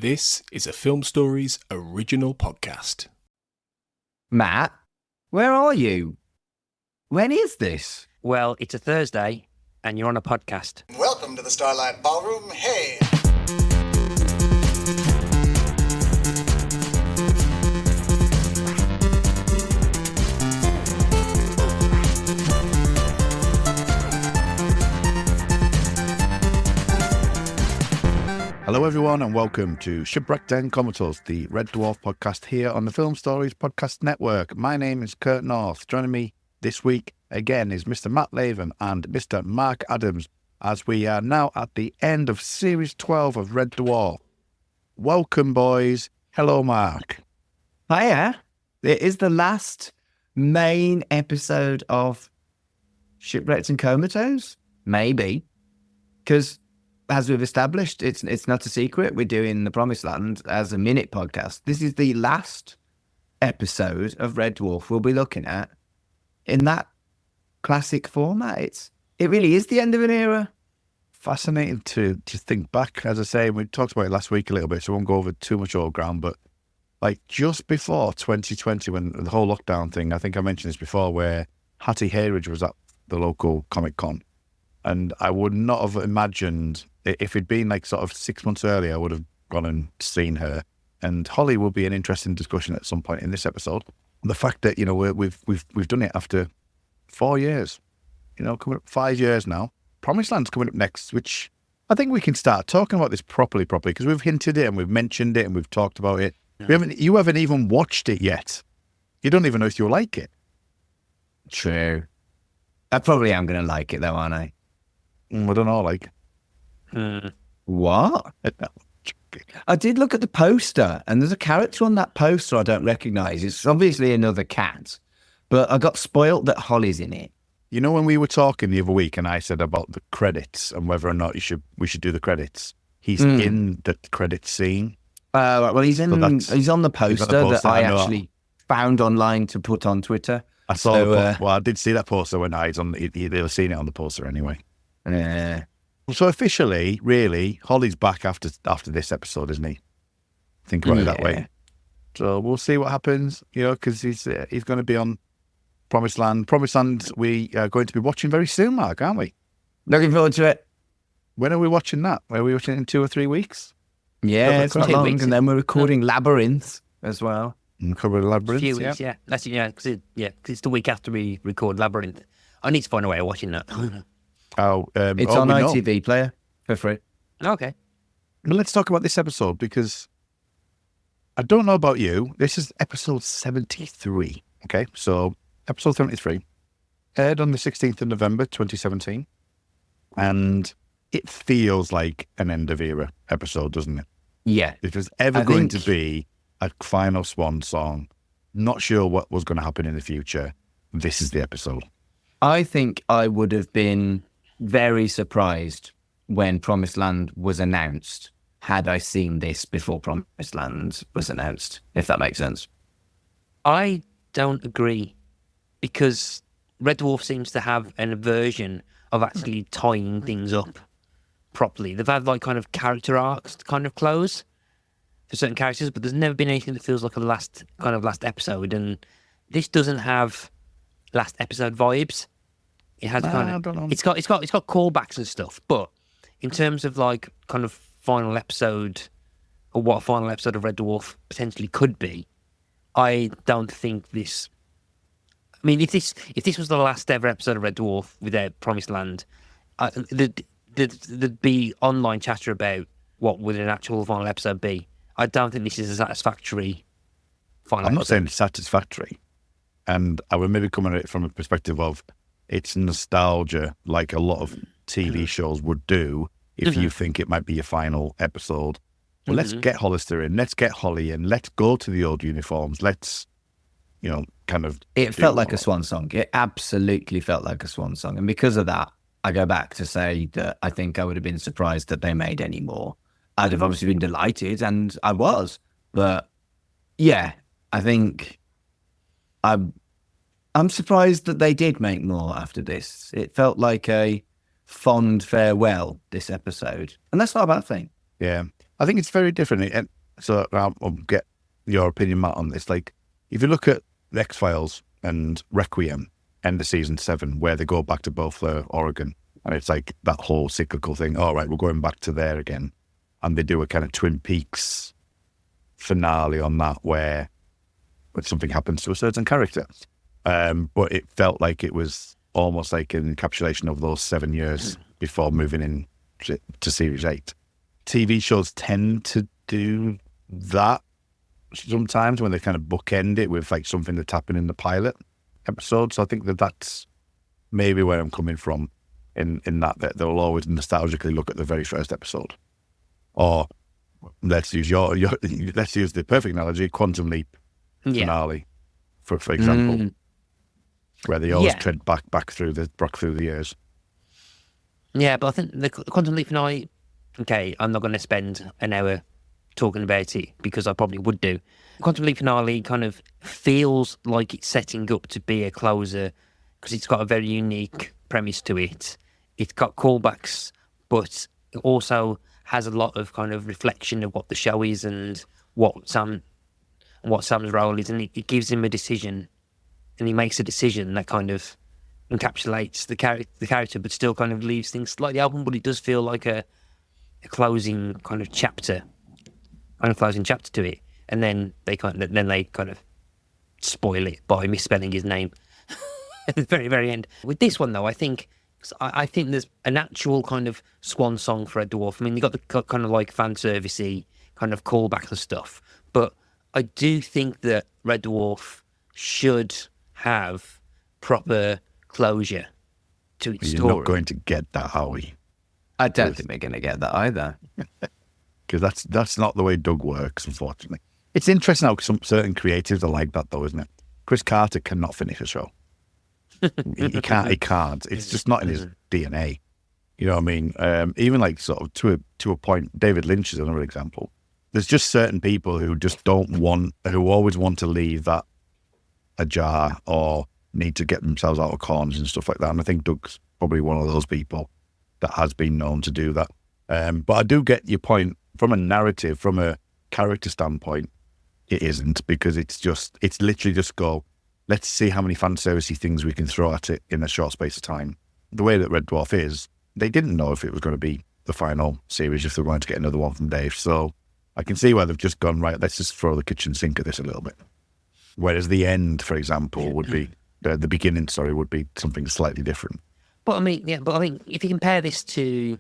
This is a Film Stories original podcast. Matt, where are you? When is this? Well, it's a Thursday, and you're on a podcast. Welcome to the Starlight Ballroom. Hey! Hello everyone and welcome to Shipwrecked Comatose, the Red Dwarf podcast here on the Film Stories Podcast Network. My name is Kurt North. Joining me this week again is Mr. Matt Latham and Mr. Mark Adams as we are now at the end of Series 12 of Red Dwarf. Welcome boys. Hello Mark. Hiya. It is the last main episode of Shipwrecked and Comatose? Maybe. Because as we've established, it's not a secret. We're doing The Promised Land as a minute podcast. This is the last episode of Red Dwarf we'll be looking at in that classic format. It really is the end of an era. Fascinating to think back. As I say, we talked about it last week a little bit, so I won't go over too much old ground, but like just before 2020, when the whole lockdown thing, I think I mentioned this before, where Hattie Hayridge was at the local Comic Con. And I would not have imagined, if it'd been like sort of 6 months earlier, I would have gone and seen her. And Holly will be an interesting discussion at some point in this episode. The fact that, you know, we've done it after 4 years, you know, coming up 5 years now. Promised Land's coming up next, which I think we can start talking about this properly, because we've hinted it and we've mentioned it and we've talked about it. Yeah. You haven't even watched it yet. You don't even know if you'll like it. True. I probably am going to like it though, aren't I? I don't know, like. What? I did look at the poster, and there's a character on that poster I don't recognise. It's obviously another cat, but I got spoilt that Holly's in it. You know, when we were talking the other week, and I said about the credits and whether or not we should do the credits, he's in the credit scene. Right, well, he's on the poster that I actually found online to put on Twitter. I saw. I did see that poster when he's on. They'll have seen it on the poster anyway. Yeah. So officially, really, Holly's back after this episode, isn't he? Think about it that way. So we'll see what happens, you know, because he's going to be on Promised Land. Promised Land we are going to be watching very soon, Mark, aren't we? Looking forward to it. When are we watching that? Are we watching it in 2 or 3 weeks? Yeah, it's quite long. Weeks, and then we're recording Labyrinth as well. Cover Labyrinth, a few weeks, yeah. That's because it's the week after we record Labyrinth. I need to find a way of watching that. It's on ITV Player for free. Okay. Well, let's talk about this episode because I don't know about you. This is episode 73. Okay, so episode 73 aired on the 16th of November 2017, and it feels like an end of era episode, doesn't it? Yeah. If there's ever going to be a final swan song, not sure what was going to happen in the future, this is the episode. I think I would have been very surprised when Promised Land was announced had I seen this before Promised Land was announced, if that makes sense. I don't agree, because Red Dwarf seems to have an aversion of actually tying things up properly. They've had like kind of character arcs to kind of close for certain characters, but there's never been anything that feels like a last episode, and this doesn't have last episode vibes. It has it's got callbacks and stuff, but in terms of like kind of final episode or what a final episode of Red Dwarf potentially could be, I don't think this. I mean, if this was the last ever episode of Red Dwarf without Promised Land, there'd be online chatter about what would an actual final episode be. I don't think this is a satisfactory final episode. I'm not saying it's satisfactory, and I would maybe come at it from a perspective of it's nostalgia, like a lot of TV shows would do if you think it might be your final episode. Well, let's get Hollister in, let's get Holly in, let's go to the old uniforms, let's, you know, kind of... It felt like a swan song. It absolutely felt like a swan song. And because of that, I go back to say that I think I would have been surprised that they made any more. I'd have obviously been delighted, and I was. But, yeah, I think I'm surprised that they did make more after this. It felt like a fond farewell, this episode. And that's not a bad thing. Yeah. I think it's very different. And so I'll get your opinion, Matt, on this. Like, if you look at X-Files and Requiem, end of season 7, where they go back to Beaufort, Oregon, and it's like that whole cyclical thing. All right, we're going back to there again. And they do a kind of Twin Peaks finale on that where something happens to a certain character. But it felt like it was almost like an encapsulation of those 7 years before moving in to Series 8. TV shows tend to do that sometimes when they kind of bookend it with like something that's happened in the pilot episode. So I think that's maybe where I'm coming from in that they'll always nostalgically look at the very first episode. Or let's use let's use the perfect analogy, Quantum Leap finale, for example, where they always tread back through the years. Yeah, but I think the Quantum Leap finale, okay, I'm not going to spend an hour talking about it because I probably would do. Quantum Leap finale kind of feels like it's setting up to be a closer because it's got a very unique premise to it. It's got callbacks, but it also has a lot of kind of reflection of what the show is and what Sam's role is, and it gives him a decision, and he makes a decision that kind of encapsulates the character, but still kind of leaves things slightly open. But it does feel like a closing kind of chapter, to it, and then they kind of spoil it by misspelling his name at the very, very end. With this one though, I think there's an actual kind of swan song for Red Dwarf. I mean, you got the kind of like fan servicey kind of callback and stuff, but I do think that Red Dwarf should have proper closure to its story. You're not going to get that, are we? I don't think they're going to get that either. Because that's not the way Doug works, unfortunately. It's interesting how some certain creatives are like that, though, isn't it? Chris Carter cannot finish a show. He can't. It's just not in his DNA. You know what I mean? Even like sort of to a point, David Lynch is another example. There's just certain people who just who always want to leave that ajar or need to get themselves out of corners and stuff like that. And I think Doug's probably one of those people that has been known to do that. But I do get your point from a narrative, from a character standpoint. It isn't, because it's literally just go, let's see how many fan servicey things we can throw at it in a short space of time. The way that Red Dwarf is, they didn't know if it was going to be the final series, if they were going to get another one from Dave. So I can see why they've just gone, right, let's just throw the kitchen sink at this a little bit. Whereas the end, for example, would be, the beginning, would be something slightly different. But I mean, if you compare this to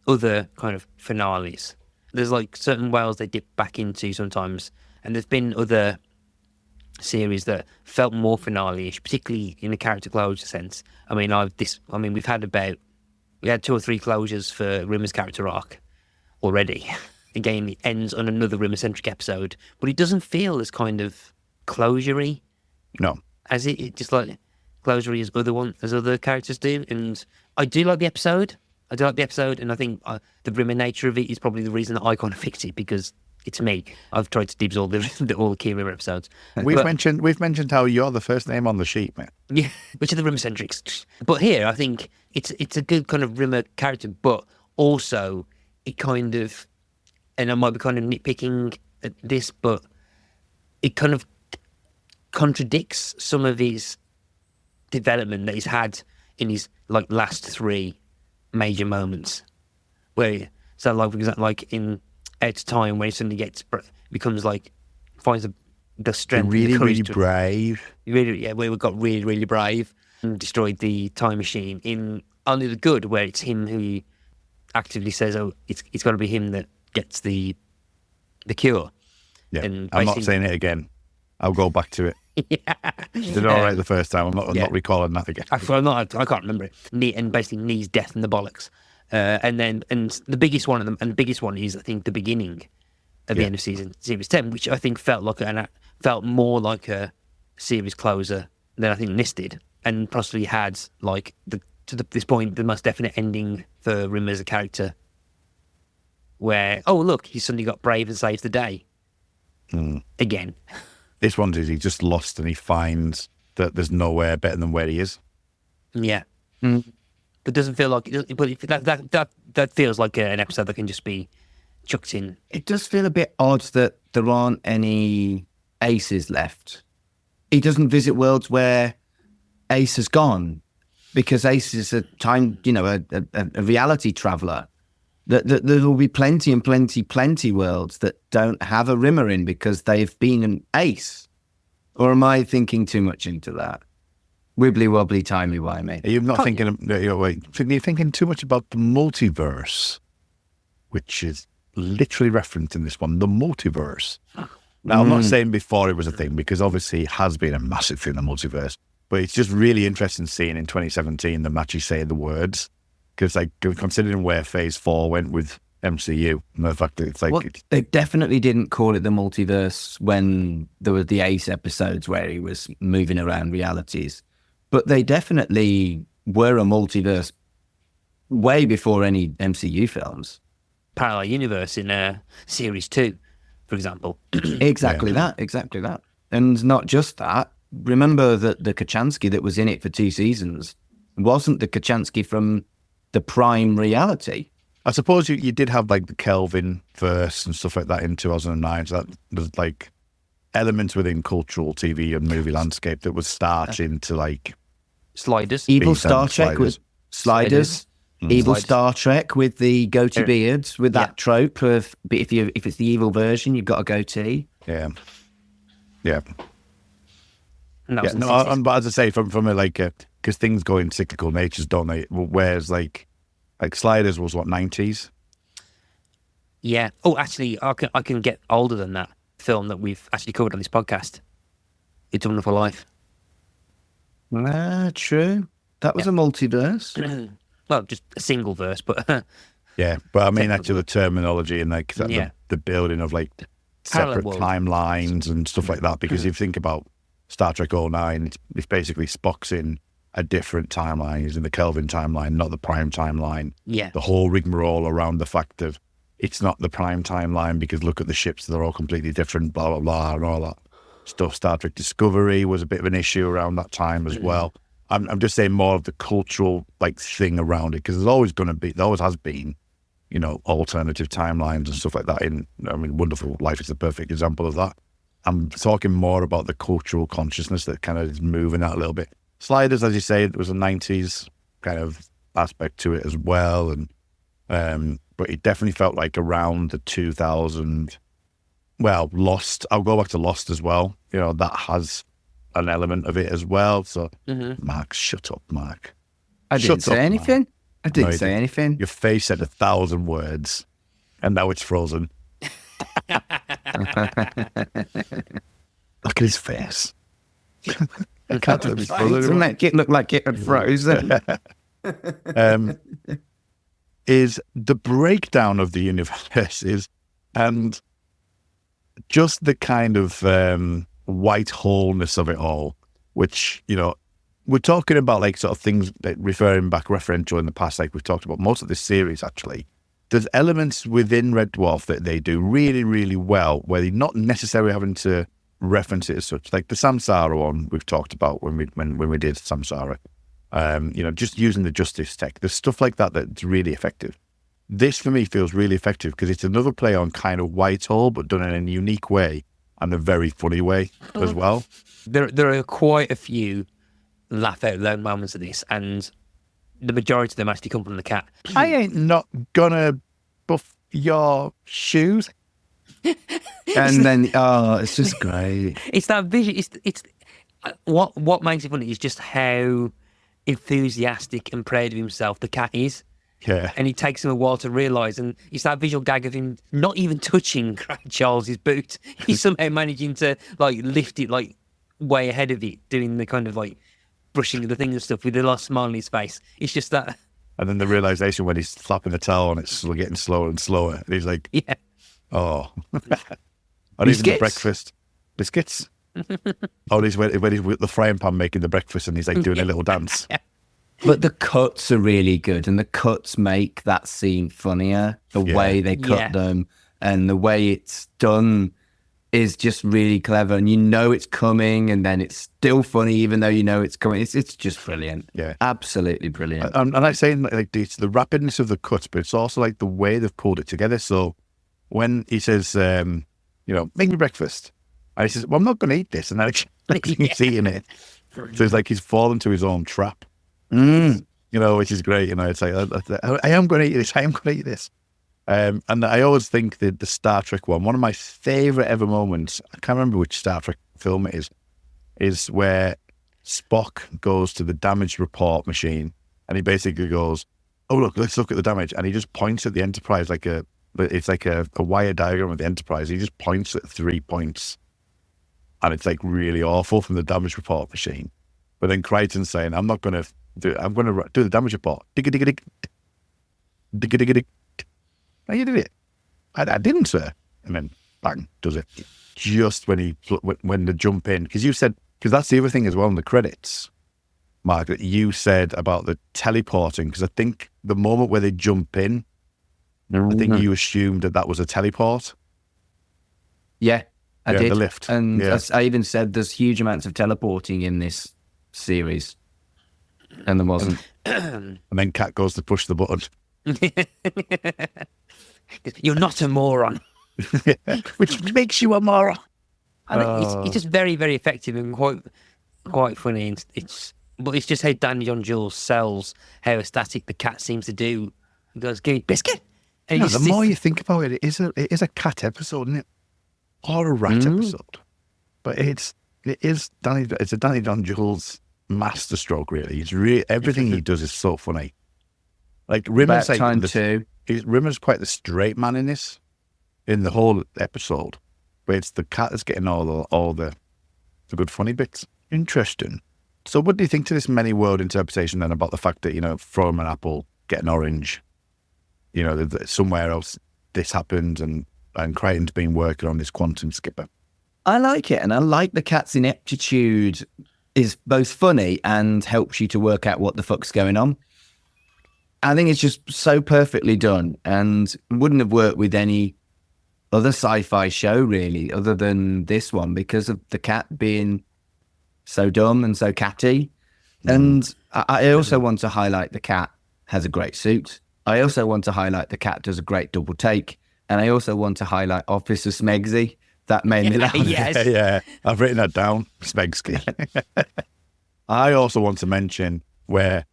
other kind of finales, there's like certain wells they dip back into sometimes, and there's been other series that felt more finale-ish, particularly in a character closure sense. I mean, we had 2 or 3 closures for Rimmer's character arc already. Again, it ends on another Rimmer-centric episode, but it doesn't feel as kind of closure-y. No. As it just like closure-y as other characters do. And I do like the episode. And I think the Rimmer nature of it is probably the reason that I kind of fixed it, because it's me. I've tried to dibs all the key Rimmer episodes. We've mentioned how you're the first name on the sheet, mate. Yeah, which are the Rimmer-centrics. But here, I think it's a good kind of Rimmer character, but also it kind of, and I might be kind of nitpicking at this, but it kind of contradicts some of his development that he's had in his like last 3 major moments. Where, so like for example, like in Ed's time, when he suddenly becomes like, finds the strength, really, and the really courage brave. Where we got really, really brave and destroyed the time machine. In Only the Good, where it's him who actively says, "Oh, it's got to be him that gets the cure." Yeah, and I'm not saying it again. I'll go back to it. Yeah, Did all right the first time. I'm not recalling that again. I can't remember it. And basically knees, death, and the bollocks. And the biggest one of them, and the biggest one is I think the beginning at the end of series 10, which I think felt more like a series closer than I think this did, and possibly had like this point the most definite ending for Rimmer as a character, where look, he suddenly got brave and saves the day again. This one is he just lost and he finds that there's nowhere better than where he is. Yeah. But it doesn't feel like. But that feels like an episode that can just be chucked in. It does feel a bit odd that there aren't any Aces left. He doesn't visit worlds where Ace has gone, because Ace is a reality traveler. That there will be plenty and plenty worlds that don't have a Rimmer in because they've been an Ace. Or am I thinking too much into that? Wibbly wobbly, timey wimey. Are you not thinking? You're thinking too much about the multiverse, which is literally referenced in this one. The multiverse. Now, I'm not saying before it was a thing, because obviously it has been a massive thing, the multiverse. But it's just really interesting seeing in 2017 them actually saying the words. Because, like, considering where Phase 4 went with MCU, and the fact that it's like... Well, they definitely didn't call it the multiverse when there were the Ace episodes where he was moving around realities. But they definitely were a multiverse way before any MCU films. Parallel universe in Series 2, for example. Exactly that. And not just that. Remember that the Kachansky that was in it for 2 seasons wasn't the Kachansky from the Prime reality. I suppose you did have, like, the Kelvin verse and stuff like that in 2009. So that there's, like, elements within cultural TV and movie landscape that was starting to, like... Sliders. Evil Star Trek with Sliders. Evil Sliders. Star Trek with the goatee beards, with that trope of if it's the evil version, you've got a goatee. Yeah. And that was in the No, 60s. but as I say, from a, like, because things go in cyclical natures, don't they? Whereas, like Sliders was what, 90s? Yeah. Oh, actually, I can get older than that film that we've actually covered on this podcast. It's a Wonderful Life. True. That was a multiverse. Well, just a single verse, but Yeah, but I mean actually the terminology and, like, the building of, like, Parallel separate world. timelines and stuff like that. Because if you think about Star Trek 09, it's basically Spock's in a different timeline. He's in the Kelvin timeline, not the Prime timeline. yeah. The whole rigmarole around the fact of it's not the Prime timeline because look at the ships, they're all completely different, blah, blah, blah, and all that stuff. Star Trek Discovery was a bit of an issue around that time as well. I'm just saying more of the cultural, like, thing around it, because there always has been, alternative timelines and stuff like that. Wonderful Life is the perfect example of that. I'm talking more about the cultural consciousness that kind of is moving out a little bit. Sliders, as you say, it was a 90s kind of aspect to it as well, and but it definitely felt like around the 2000. Well, Lost. I'll go back to Lost as well. That has an element of it as well. So, Mark, shut up, Mark. I didn't say anything. I didn't say anything. Your face said 1,000 words, and now it's frozen. Look at his face. I can't tell if he's frozen Doesn't anymore. make it look like it had frozen. Is the breakdown of the universe and just the kind of white wholeness of it all, which, we're talking about, like, sort of things that referential in the past, like we've talked about most of this series, actually. There's elements within Red Dwarf that they do really, really well, where they're not necessarily having to reference it as such. Like the Samsara one we've talked about when we did Samsara. Just using the justice tech. There's stuff like that that's really effective. This, for me, feels really effective because it's another play on kind of Whitehall, but done in a unique way and a very funny way as well. There are quite a few laugh out loud moments of this, and the majority of them actually come from the cat. I ain't not gonna buff your shoes. And then, it's just great. It's that vision. It's what makes it funny is just how enthusiastic and proud of himself the cat is. Yeah. And it takes him a while to realise, and it's that visual gag of him not even touching Charles's boot. He's somehow managing to, like, lift it, like, way ahead of it, doing the kind of, like, brushing the thing and stuff with a little smile on his face. It's just that. And then the realisation when he's flapping the towel and it's getting slower and slower. And he's like, Yeah. oh. And even Biscuits? the breakfast. Biscuits? Oh, he's when he's with the frying pan making the breakfast and he's, like, doing a little dance. But the cuts are really good, and the cuts make that scene funnier. The way they cut them and the way it's done is just really clever. And it's coming, and then it's still funny, even though it's coming. It's just brilliant. Yeah. Absolutely brilliant. And I'm saying, like, it's the rapidness of the cuts, but it's also, like, the way they've pulled it together. So when he says, make me breakfast. And he says, well, I'm not going to eat this. And then he's eating it. So it's like he's fallen to his own trap, which is great. It's like, I am going to eat this. I am going to eat this. And I always think that the Star Trek one of my favorite ever moments, I can't remember which Star Trek film it is where Spock goes to the damage report machine and he basically goes, oh, look, let's look at the damage. And he just points at the Enterprise it's like a wire diagram of the Enterprise. He just points at 3 points. And it's like really awful from the damage report machine. But then Crichton's saying, I'm going to do the damage report. Dig-a-dig-a-dig. Dig-a-dig-a-dig. Now you did it. I didn't, sir. And then bang, does it. Just when the jump in. Because that's the other thing as well in the credits, Mark, that you said about the teleporting. Because I think the moment where they jump in, I think you assumed that was a teleport. Yeah, I did. The lift. And I even said there's huge amounts of teleporting in this series. And there wasn't. And then Kat goes to push the button. You're not a moron. Which makes you a moron. It's just very, very effective and quite funny. And it's just how Danny John Jules sells how ecstatic the cat seems to do. He goes, give me biscuit. And the more you think about it, it is a cat episode, isn't it? Or a rat episode. But it's a Danny John Jules masterstroke, really. It's really everything he does is so funny. Like Rimmer's Rimmer's quite the straight man in the whole episode, but it's the cat that's getting all the good funny bits. Interesting. So, what do you think to this many world interpretation then about the fact that from an apple get an orange, that somewhere else this happened and Crichton's been working on this quantum skipper? I like it, and I like the cat's ineptitude is both funny and helps you to work out what the fuck's going on. I think it's just so perfectly done and wouldn't have worked with any other sci-fi show really other than this one because of the cat being so dumb and so catty. And I also want to highlight the cat has a great suit. I also want to highlight the cat does a great double take. And I also want to highlight Officer Smegsy. That made me laugh. Yes. Yeah, I've written that down, Smegsky. I also want to mention where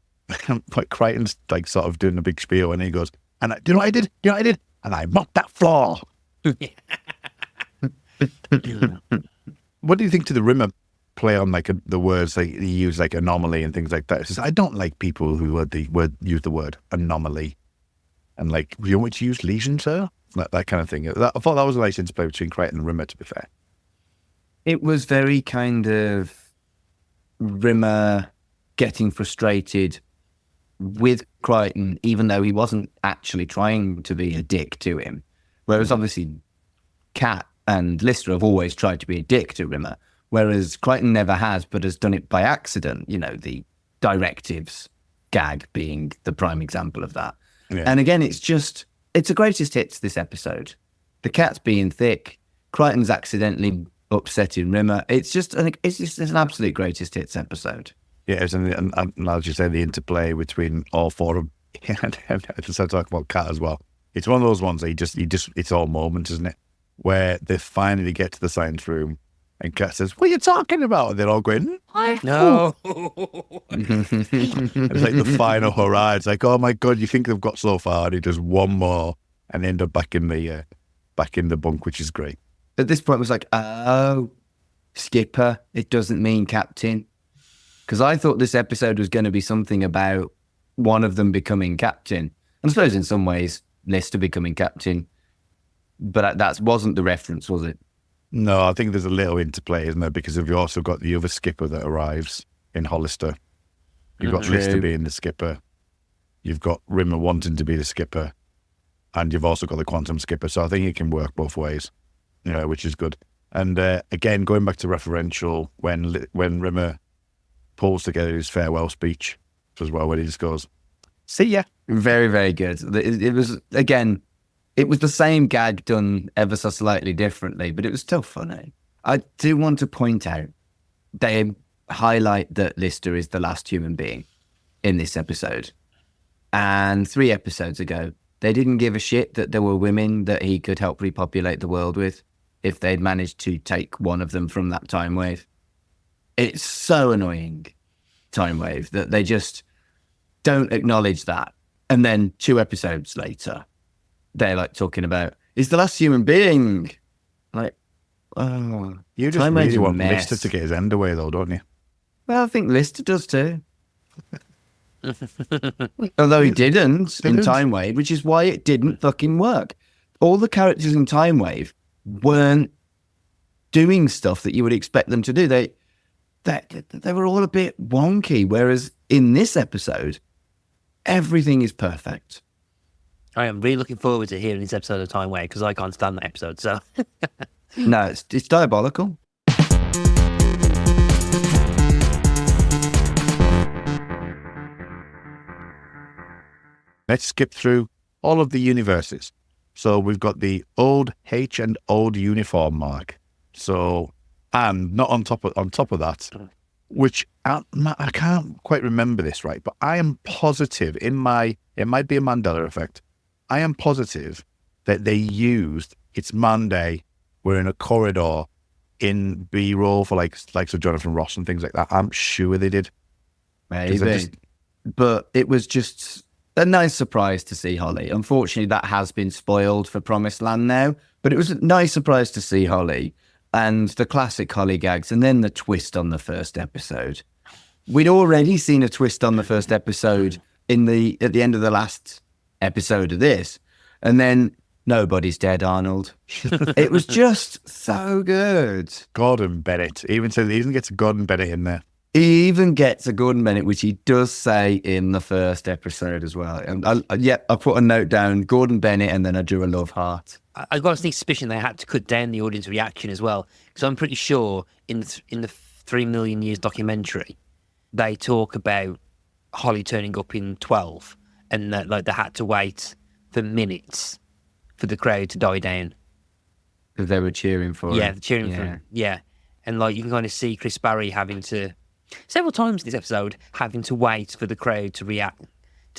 Crichton's like sort of doing a big spiel and he goes, and do you know what I did? Do you know what I did? And I mopped that floor. What do you think to the Rimmer play on like the words like he use like anomaly and things like that? It says, I don't like people who use the word anomaly and like, you want me to use lesion, sir? That kind of thing. I thought that was a nice interplay between Crichton and Rimmer, to be fair. It was very kind of Rimmer getting frustrated with Crichton, even though he wasn't actually trying to be a dick to him. Whereas obviously Kat and Lister have always tried to be a dick to Rimmer, whereas Crichton never has, but has done it by accident, the directives gag being the prime example of that. Yeah. And again, it's a greatest hits this episode. The cat's being thick, Crichton's accidentally upsetting Rimmer. It's just an absolute greatest hits episode. Yes, and as you say, the interplay between all four of them. I just talk about Kat as well. It's one of those ones that it's all moments, isn't it? Where they finally get to the science room and Kat says, what are you talking about? And they're all going, no. It's like the final hurrah. It's like, oh my God, you think they've got so far? And he does one more and end up back in the bunk, which is great. At this point, it was like, oh, skipper, it doesn't mean captain. Because I thought this episode was going to be something about one of them becoming captain. And I suppose in some ways, Lister becoming captain. But that wasn't the reference, was it? No, I think there's a little interplay, isn't there? Because you've also got the other skipper that arrives in Hollister. You've got Lister being the skipper. You've got Rimmer wanting to be the skipper. And you've also got the quantum skipper. So I think it can work both ways, which is good. And again, going back to referential, when Rimmer pulls together his farewell speech as well, where he just goes, see ya. Very, very good. It was, again, it was the same gag done ever so slightly differently, but it was still funny. I do want to point out, they highlight that Lister is the last human being in this episode. And 3 episodes ago, They didn't give a shit that there were women that he could help repopulate the world with if they'd managed to take one of them from that time wave. It's so annoying, time wave, that they just don't acknowledge that. And then 2 episodes later, they're like talking about, he's the last human being. Like, oh, You just Time Wave's really a want mess. Lister to get his end away, though, don't you? Well, I think Lister does too. Although he didn't in Time Wave, which is why it didn't fucking work. All the characters in Time Wave weren't doing stuff that you would expect them to do. They were all a bit wonky, whereas in this episode, everything is perfect. I am really looking forward to hearing this episode of Time Wave because I can't stand that episode. So No, it's diabolical. Let's skip through all of the universes. So we've got the old H and old uniform mark. So, and not on top of that, which I can't quite remember this right, but I am positive it might be a Mandela effect. I am positive that they used It's Monday, we're in a corridor in B-roll for like of Jonathan Ross and things like that. I'm sure they did. Maybe. But it was just a nice surprise to see Holly. Unfortunately, that has been spoiled for Promised Land now, but it was a nice surprise to see Holly and the classic Holly gags and then the twist on the first episode. We'd already seen a twist on the first episode at the end of the last episode of this, and then nobody's dead, Arnold. It was just so good. Gordon Bennett. He even gets a Gordon Bennett in there. He even gets a Gordon Bennett, which he does say in the first episode as well. And I put a note down, Gordon Bennett, and then I drew a love heart. I got a sneak suspicion they had to cut down the audience reaction as well, because I'm pretty sure in the 3 Million Years documentary, they talk about Holly turning up in 12, and that like they had to wait for minutes for the crowd to die down. Because they were cheering for Yeah, him. they're cheering for him. Yeah, and like you can kind of see Chris Barry having to several times in this episode having to wait for the crowd to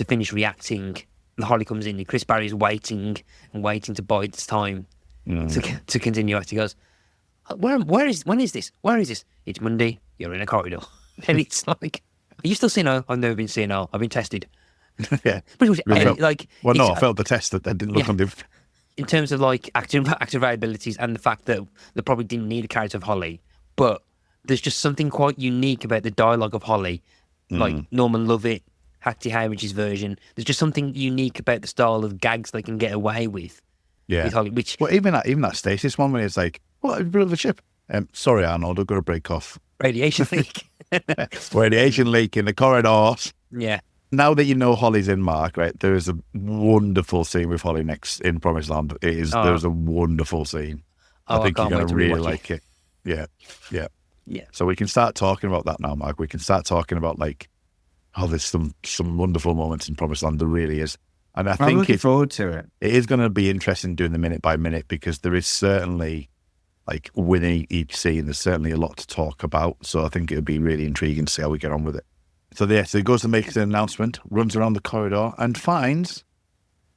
finish reacting. And Holly comes in, and Chris Barry's waiting and waiting to bide his time to continue acting. He goes, when is this? Where is this? It's Monday. You're in a corridor, and it's like, are you still senile? I've never been senile. I've been tested. Yeah. Pretty much, I felt the test that didn't look on the... In terms of like active abilities and the fact that they probably didn't need a character of Holly, but there's just something quite unique about the dialogue of Holly. Like Norman Lovett, Hattie Hayridge's version. There's just something unique about the style of gags they can get away with. Yeah. With Holly, which Well, even that Stasis one when it's like, what, have you built the ship? Sorry, Arnold, I've got to break off. radiation leak. Radiation leak in the corridors. Yeah. Now that you know Holly's in Mark, right, there is a wonderful scene with Holly next in Promised Land. There's a wonderful scene. I think you're going to really like it. Yeah. Yeah. So we can start talking about that now, Mark. We can start talking about like, there's some wonderful moments in Promised Land. There really is. And I I'm think looking forward to it. It is going to be interesting doing the minute by minute because there is certainly, like, within each scene, there's certainly a lot to talk about. So I think it would be really intriguing to see how we get on with it. So he goes to make an announcement, runs around the corridor and finds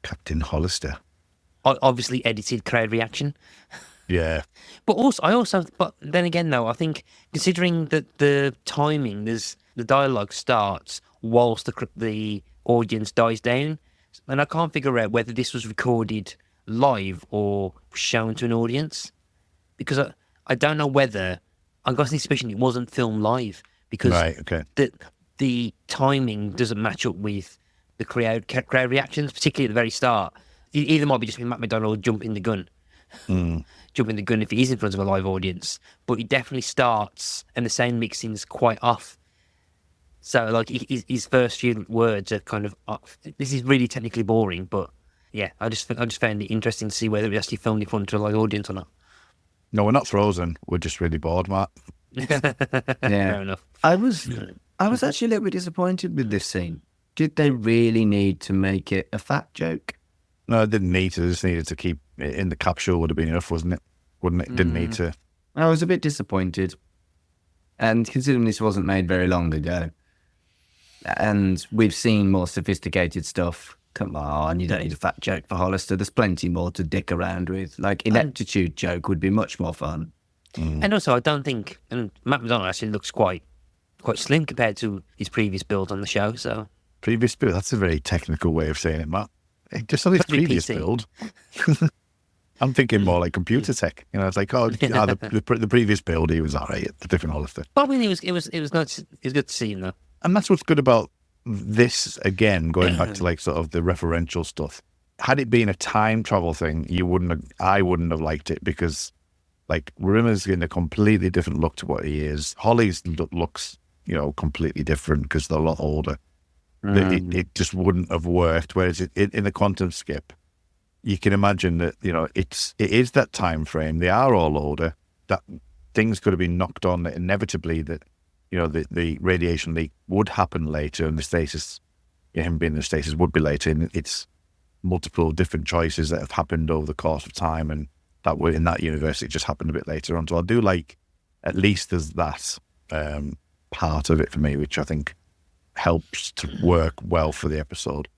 Captain Hollister. Obviously edited crowd reaction. Yeah. But then again, though, I think considering that the timing, the dialogue starts whilst the audience dies down, and I can't figure out whether this was recorded live or shown to an audience, because I don't know whether I got the suspicion it wasn't filmed live because Right, okay. the timing doesn't match up with the crowd reactions, particularly at the very start. It either might be just Matt McDonald jumping the gun if he is in front of a live audience, but it definitely starts and the sound mixing's quite off. So like his first few words are kind of off. This is really technically boring, but yeah, I just found it interesting to see whether it actually filmed in front of a live audience or not. No, we're not frozen. We're just really bored, Matt. Fair enough. I was actually a little bit disappointed with this scene. Did they really need to make it a fat joke? No, it didn't need to. They just needed to keep it in the capsule would have been enough, wasn't it? Wouldn't it? Didn't need to. I was a bit disappointed. And considering this wasn't made very long ago, and we've seen more sophisticated stuff Come on, you don't need a fat joke for Hollister. There's plenty more to dick around with. Like, ineptitude joke would be much more fun. And also, I don't think, and Matt McDonald actually looks quite slim compared to his previous build on the show. So Previous build, that's a very technical way of saying it, Matt. Just on his Must be previous PC. build. I'm thinking more like computer tech. You know, it's like, the previous build, he was all right, the different Hollister. But I mean, it was good to see him though. And that's what's good about this, again, going back to like sort of the referential stuff. Had it been a time travel thing, I wouldn't have liked it, because like Rimmer's in a completely different look to what he is. Holly's looks, completely different because they're a lot older. It just wouldn't have worked. Whereas in the quantum skip, you can imagine that, it is that time frame. They are all older. That things could have been knocked on that inevitably, that, the radiation leak would happen later, and the stasis, him being in the stasis, would be later. And it's multiple different choices that have happened over the course of time, and that way in that universe, it just happened a bit later on. So I do like, at least there's that part of it for me, which I think helps to work well for the episode.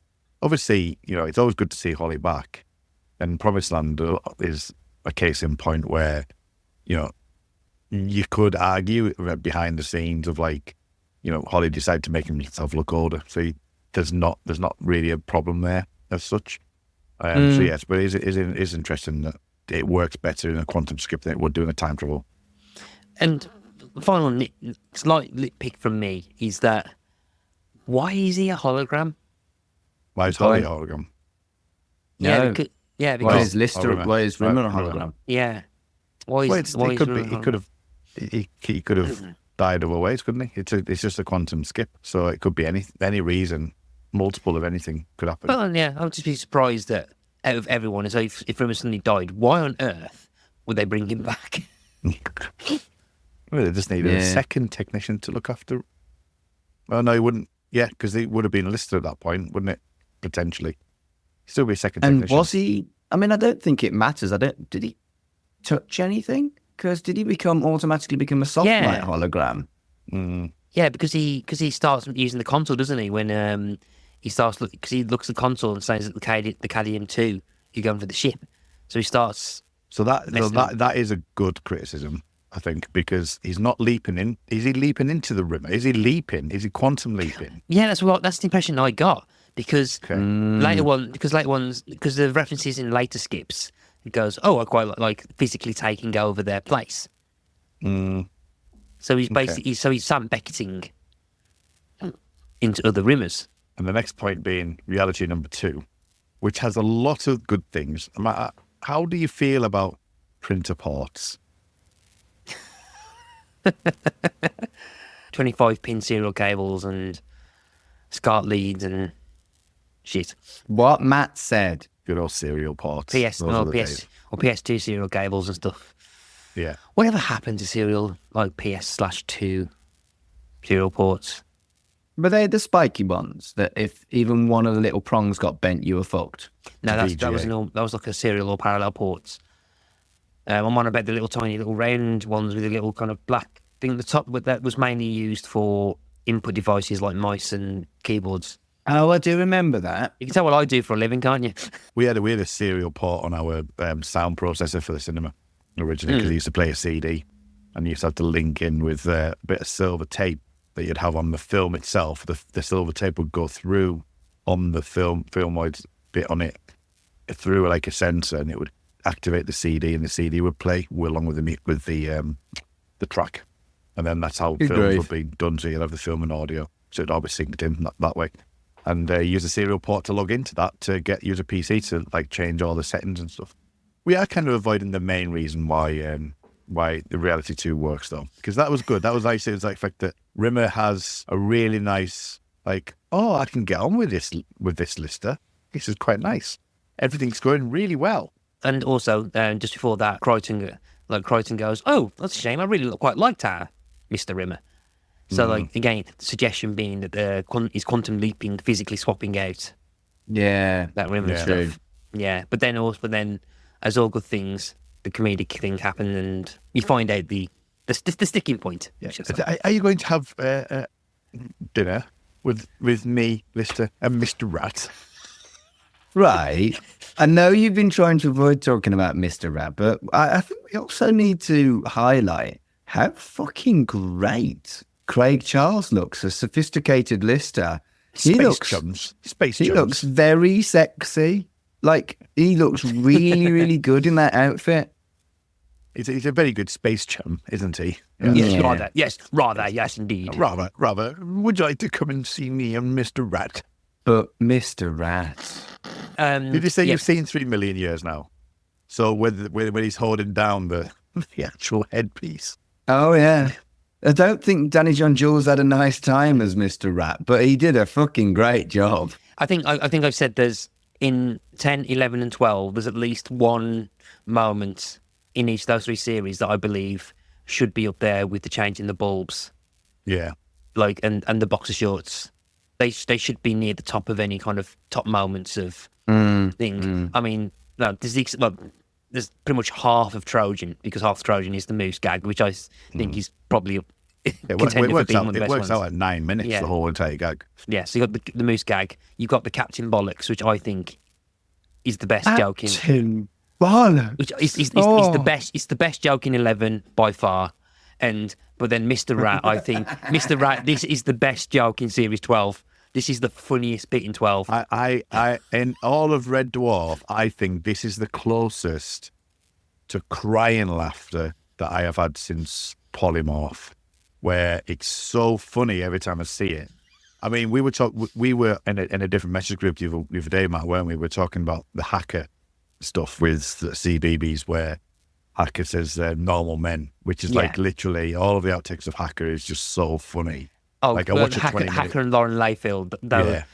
Obviously, it's always good to see Holly back, and Promised Land is a case in point where, you could argue behind the scenes of like, Holly decided to make himself look older, so there's not really a problem there as such. So yes, but it is interesting that it works better in a quantum skip than it would do in a time travel. And the final slight nitpick from me is that, why is he a hologram? Why is Holly a hologram? Yeah, No. because Why is Lister? Rimmer. Why is Rimmer a Right, hologram? yeah. Why is Well, why he is could Rimmer be. a He hologram? could have. He could have died other ways, couldn't he? It's just a quantum skip, so it could be any reason. Multiple of anything could happen. Well, yeah, I would just be surprised that out of everyone, so if Rimmer suddenly died, why on earth would they bring him back? Well, they just needed a second technician to look after. Well, no, he wouldn't. Yeah, because he would have been listed at that point, wouldn't it? Potentially, still be a second And technician. was he? I mean, I don't think it matters. Did he touch anything? Because did he automatically become a soft light hologram? Yeah, because he starts using the console, doesn't he? When he starts because he looks at the console and says that the Cadian 2, you're going for the ship, so he starts. So that is a good criticism, I think, because he's not leaping in. Is he leaping into the Rimmer? Is he leaping? Is he quantum leaping? Yeah, that's the impression I got, because later ones, because the references in later skips, it goes, oh, I quite like physically taking over their place. So he's basically he's Sam Becketting into other Rimmers. And the next point being reality number 2, which has a lot of good things. How do you feel about printer ports? 25-pin serial cables and SCART leads and shit. What Matt said. Good old serial ports. PS Those are the days. or PS2 serial cables and stuff. Yeah. Whatever happened to serial like PS/2 serial ports? Were they the spiky ones that if even one of the little prongs got bent, you were fucked? No, that was VGA. that was like a serial or parallel ports. I'm on about the little tiny little round ones with a little kind of black thing at the top, but that was mainly used for input devices like mice and keyboards. Oh, I do remember that. You can tell what I do for a living, can't you? We had a serial port on our sound processor for the cinema originally, because he used to play a CD, and you used to have to link in with a bit of silver tape that you'd have on the film itself. The silver tape would go through on the filmoid bit on it through like a sensor, and it would activate the CD, and the CD would play along with the track, and then that's how films would be done. So you'd have the film and audio, so it'd always synced in that way. And use a serial port to log into that to use a PC to like change all the settings and stuff. We are kind of avoiding the main reason why the Reality 2 works, though, because that was good. That was nice. It was like the fact that Rimmer has a really nice, like, oh, I can get on with this Lister. This is quite nice. Everything's going really well. And also, just before that, Crichton goes, oh, that's a shame. I really quite liked our Mr. Rimmer. So, like, again, the suggestion being that he's quantum leaping, physically swapping out Yeah, that Rimmer stuff. Yeah, but then, as all good things, the comedic thing happened, and you find out the sticking point. Yeah. Are you going to have dinner with me, Lister, and Mr. Rat? Right. I know you've been trying to avoid talking about Mr. Rat, but I think we also need to highlight how fucking great Craig Charles looks, a sophisticated lister. He looks very sexy. Like, he looks really, really good in that outfit. He's a very good space chum, isn't he? Yes, rather, yes, indeed. Rather, would you like to come and see me and Mr. Rat? But Mr. Rat... Did you say you've seen 3 million years now? So when he's holding down the actual headpiece. Oh, yeah. I don't think Danny John Jules had a nice time as Mr. Rat, but he did a fucking great job. I think I've said there's in 10, 11 and 12, there's at least one moment in each of those 3 series that I believe should be up there with the change in the bulbs. Yeah. Like, and the boxer shorts. They should be near the top of any kind of top moments of thing. I mean, no, there's pretty much half of Trojan, because half of Trojan is the moose gag, which I think is probably it works out at 9 minutes, the whole entire gag. Yeah, so you got the moose gag. You've got the Captain Bollocks, which I think is the best joke in... Captain Bollocks? Which is the best. It's the best joke in 11 by far. But then Mr. Rat, I think... Mr. Rat, this is the best joke in Series 12. This is the funniest bit in 12. I in all of Red Dwarf, I think this is the closest to crying laughter that I have had since Polymorph, where it's so funny every time I see it. I mean, we were in a different message group the other day, Matt, weren't we? We were talking about the hacker stuff with the CBBS, where Hacker says normal men, which is like literally all of the outtakes of Hacker is just so funny. Oh, like I watch Hacker and Lauren Layfield, that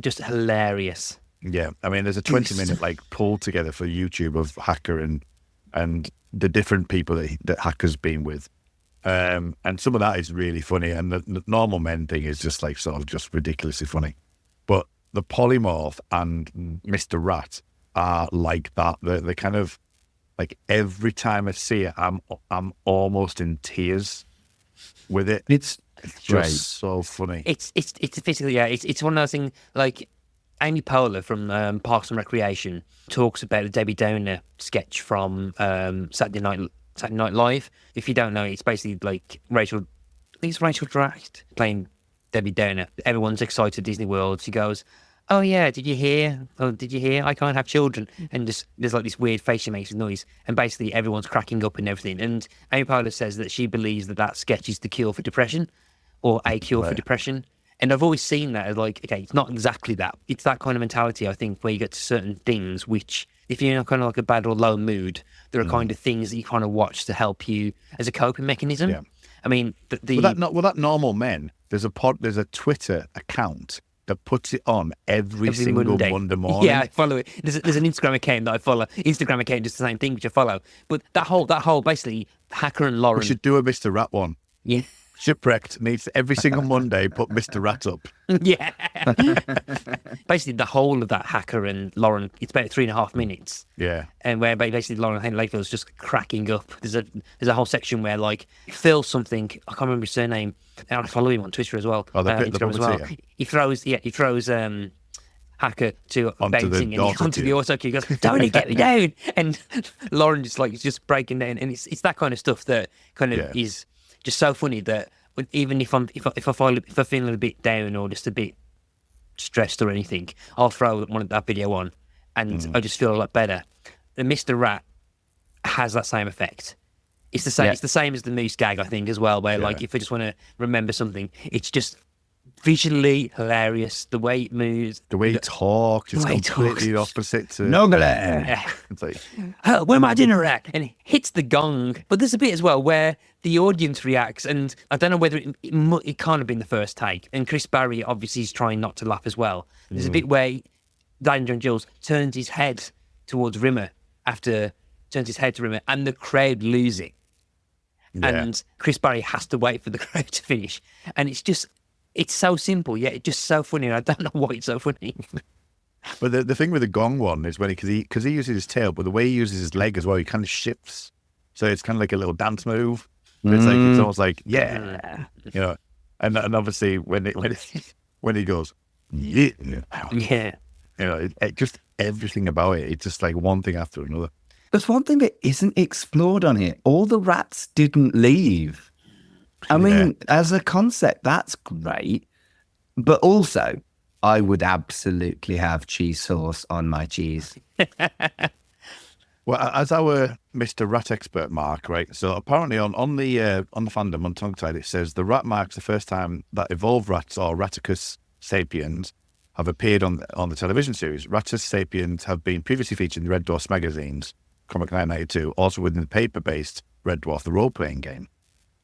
just hilarious. Yeah, I mean, there's a 20-minute like pull together for YouTube of Hacker and the different people that Hacker's been with, and some of that is really funny, and the normal men thing is just like sort of just ridiculously funny. But the Polymorph and Mr. Rat are like that. They're kind of like every time I see it, I'm almost in tears with it. It's just so funny. It's physically, it's one of those things. Like Amy Poehler from Parks and Recreation talks about the Debbie Downer sketch from Saturday Night Live. If you don't know, it's basically like Rachel Dratch playing Debbie Downer. Everyone's excited at Disney World. She goes, "Oh yeah, did you hear? I can't have children." And there's like this weird face she makes with noise, and basically everyone's cracking up and everything. And Amy Poehler says that she believes that sketch is the cure for depression, or a cure for depression. And I've always seen that as like, okay, it's not exactly that. It's that kind of mentality, I think, where you get to certain things which, if you're in kind of like a bad or low mood, there are kind of things that you kind of watch to help you as a coping mechanism. Yeah. I mean, that normal men. There's a Twitter account that puts it on every single Monday morning. Yeah, I follow it. There's an Instagram account that I follow. Instagram account does the same thing, which I follow. But that whole basically Hacker and Lauren. We should do a Mr. Rat one. Yeah. Shipwrecked needs every single Monday put Mr. Rat up. Yeah. Basically, the whole of that Hacker and Lauren, it's about 3.5 minutes. Yeah. And where basically Lauren Layfield's just cracking up. There's a whole section where like Phil something, I can't remember his surname, and I follow him on Twitter as well. Oh, Instagram as well. He throws Hacker to bouncing and onto the auto cue. He goes, "Don't get me down!" And Lauren just breaking down, and it's that kind of stuff that kind of is just so funny that even if I'm feeling a bit down or just a bit stressed or anything, I'll throw that video on, and I just feel a lot better. The Mr. Rat has that same effect. It's the same. Yeah. It's the same as the moose gag, I think, as well. Where like if I just want to remember something, it's just visually hilarious. The way it moves, the way he talks, it's completely opposite to Noggle. It's like, "Oh, where my dinner at?" And it hits the gong. But there's a bit as well where the audience reacts, and I don't know whether it can't have been the first take. And Chris Barry obviously is trying not to laugh as well. There's a bit where Daniel John Jules turns his head towards Rimmer and the crowd lose it. Yeah. And Chris Barry has to wait for the crowd to finish. And it's so simple, yet it's just so funny. And I don't know why it's so funny. But the thing with the gong one is because he uses his tail, but the way he uses his leg as well, he kind of shifts. So it's kind of like a little dance move. It's like it's almost like and obviously when he goes yeah, You know, just everything about it. It's just like one thing after another. There's one thing that isn't explored on here. All the rats didn't leave. I mean, as a concept, that's great. But also, I would absolutely have cheese sauce on my cheese. Well, as our Mr. Rat expert, Mark, right? So apparently on the fandom, on Tongueside, it says the rat marks the first time that evolved rats or Raticus sapiens have appeared on the television series. Raticus sapiens have been previously featured in Red Dwarf magazines, Comic 992, also within the paper-based Red Dwarf, the role-playing game.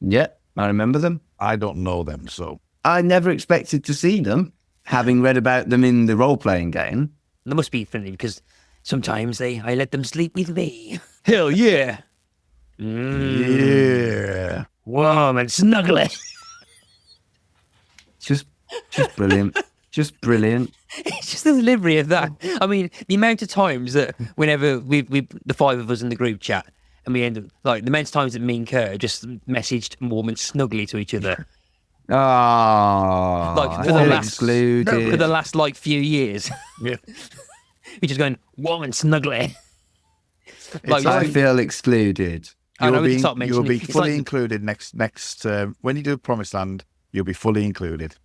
Yeah, I remember them. I don't know them, so... I never expected to see them, having read about them in the role-playing game. They must be funny because sometimes I let them sleep with me. Hell yeah. Yeah. Warm and snuggly. Just brilliant. Just brilliant. It's just the delivery of that. I mean, the amount of times that whenever we the five of us in the group chat, and we end up, like, the amount of times that me and Kerr just messaged warm and snuggly to each other. Oh, Like, excluded. for the last, like, few years. Yeah. We're just going, warm and snuggly. Like, I feel excluded. I know we can stop You'll mentioning be it. It's fully like- included next when you do Promised Land, you'll be fully included.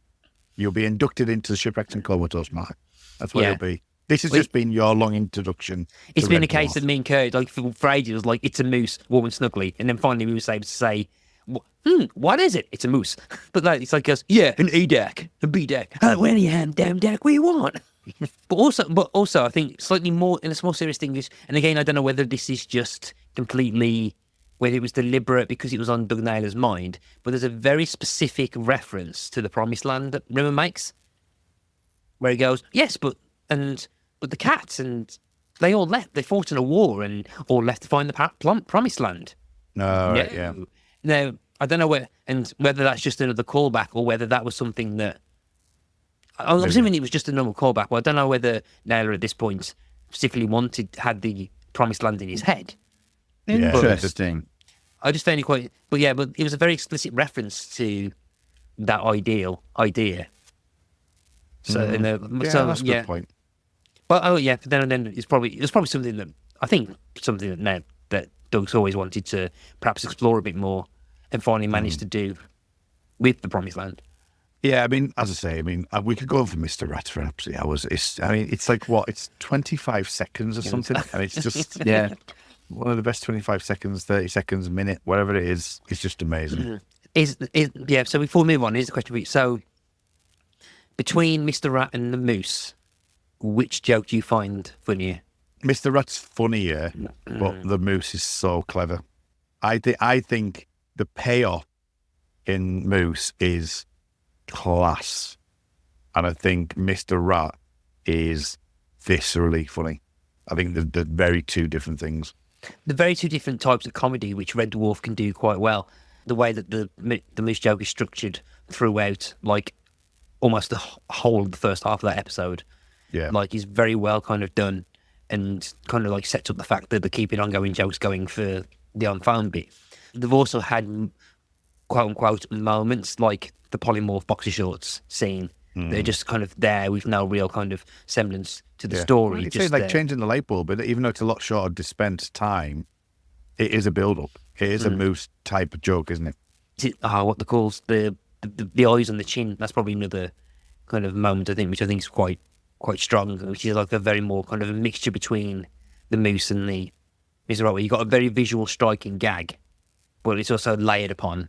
You'll be inducted into the Shipwrecked and Comatose, Mark. That's what Yeah. it'll be. This has just been your long introduction. It's to been Red a case Dwarf. that me and Kurt, like, for ages, it was like, it's a moose, warm and snuggly. And then finally we were able to say, what is it? It's a moose. But like, it's like us, yeah, an A deck, a B deck. Any damn deck we want. But also, I think slightly more, in a more serious thing is, and again, I don't know whether this is just completely, whether it was deliberate because it was on Doug Naylor's mind, but there's a very specific reference to the Promised Land that Rimmer makes, where he goes, yes, but the cats, and they all left. They fought in a war and all left to find the Promised Land. No, right, yeah. Now, I don't know whether that's just another callback or whether that was something that... I'm assuming it was just a normal callback, but I don't know whether Naylor at this point specifically had the Promised Land in his head. Interesting. I just found it quite... But it was a very explicit reference to that idea. So, That's a good point. But but then it's probably something that I think that Doug's always wanted to perhaps explore a bit more, and finally managed to do with the Promised Land. Yeah, I mean, as I say, we could go on for Mr. Rat for absolutely hours. It's like what? It's 25 seconds or something, and it's just one of the best 25 seconds, 30 seconds, a minute, whatever it is. It's just amazing. So before we move on, here's a question for you. So, between Mr. Rat and the Moose, which joke do you find funnier? Mr. Rat's funnier, but the Moose is so clever. I think the payoff in Moose is class, and I think Mr. Rat is viscerally funny. I think they're very two different things. The very two different types of comedy which Red Dwarf can do quite well. The way that the Moose joke is structured throughout, like, almost the whole of the first half of that episode. Yeah. Like, is very well kind of done, and kind of like sets up the fact that they're keeping ongoing jokes going for the on-phone bit. They've also had quote-unquote moments like the polymorph boxer shorts scene. They're just kind of there with no real kind of semblance to the story. It's just like there. changing the light bulb, but even though it's a lot shorter dispensed time, it is a build-up. It is a Moose type of joke, isn't it? What they call the eyes on the chin. That's probably another kind of moment, I think, which I think is quite strong, which is like a very more kind of a mixture between the Moose and the Mr. Rat, where you've got a very visual striking gag, but it's also layered upon